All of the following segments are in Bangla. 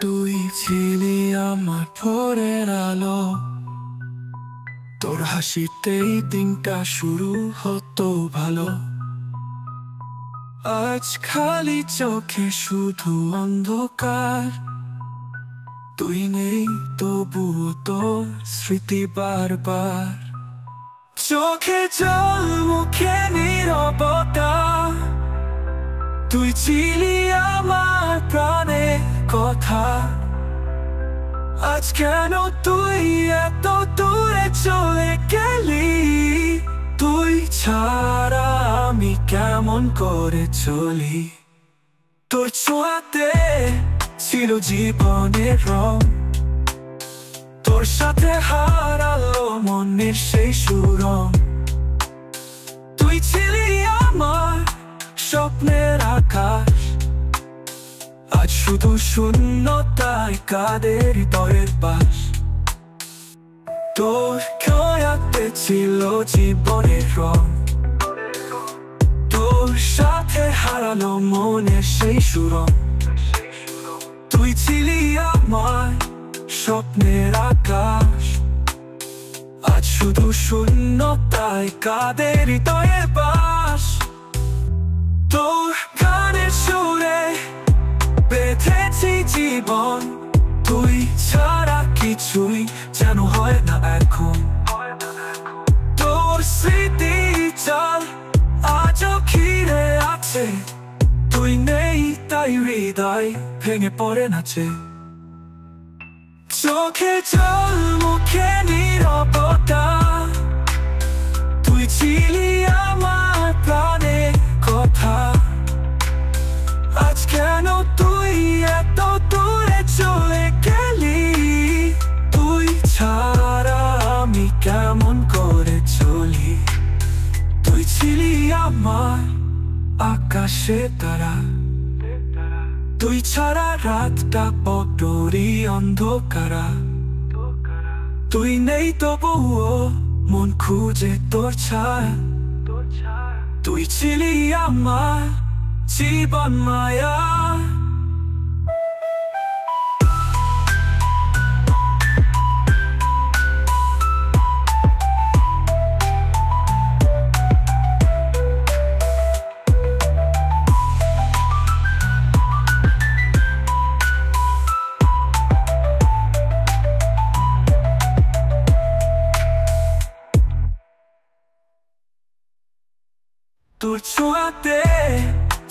তুই ছিলি আমার ভোরের আলো, তোর হাসিতেই দিনটা শুরু হতো ভালো। আজ খালি চোখে শুধু অন্ধকার, তুই নেই তবুও তোর স্মৃতি বারবার। চোখে জল মুখে নীরবতা, তুই ছিলি আমার প্রাণে কথা। আজ কেন তুই এত দূরে চলে গেলি? তুই ছাড়া আমি কেমন করে চলি? তোর ছোঁয়াতে ছিল জীবনের রং, তোর সাথে হারালো মনের সেই সুরং। তুই ছিলি আমার স্বপ্নের আকাশ, আজ শুধু শূন্যতায় কাঁদে হৃদয়ের পাশ। তোর ছায়াতে ছিল জীবনের রং, তোর সাথে হারালো মনের সেই সুরং। তুই ছিলি আমার স্বপ্নের আকাশ, আজ শুধু শূন্যতায় কাঁদে হৃদয়ের পাশ। তোর গানের সুরে বেঁধেছি জীবন, তুই ছাড়া কিছুই যেন হয় না এখন। তোর স্মৃতি চাল আজও ঘিরে আছে, তুই নেই তাই হৃদয় ভেঙে পড়ে নাচে। চোখে জল মুখে নীরবতা, তুই ছিলি আমার প্রাণে কথা। আজ কেন তুই এত দূরে চলে গেলি? তুই ছাড়া আমি কেমন করে চলি? তুই ছিলি আমার আকাশে তারা, তুই ছাড়া রাতটা বড্ডই অন্ধকারা। তুই নেই তবুও মন খুঁজে তোর ছায়া, তুই ছিলি আমার জীবন মায়া। তোর ছোঁয়াতে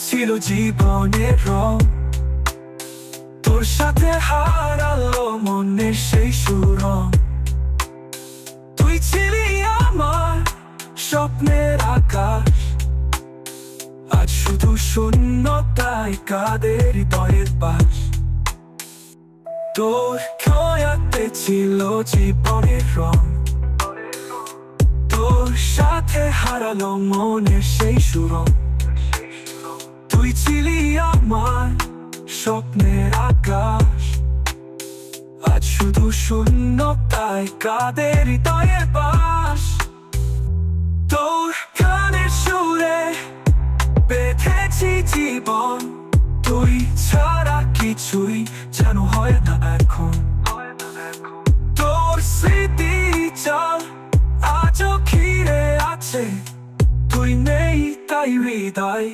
ছিল জীবনের রং, তোর সাথে হারালো মনের সেই সুরং। তুই ছিলি আমার স্বপ্নের আকাশ, আজ শুধু শূন্যতায় কাঁদে হৃদয়ের পাশ। তোর ছায়াতে ছিল জীবনের রং, তোর সাথে হারালো মনের সেই সুরং। তুই ছিলি আমার স্বপ্নের আকাশ, আজ শুধু শূন্যতায় কাঁদে হৃদয়ের পাশ। তোর গানের সুরে বেঁধেছি জীবন, তুই ছাড়া কিছুই যেন হয় না এখন। তোর স্মৃতি চাল আজও ঘিরে আছে, তুই নেই তাই হৃদয়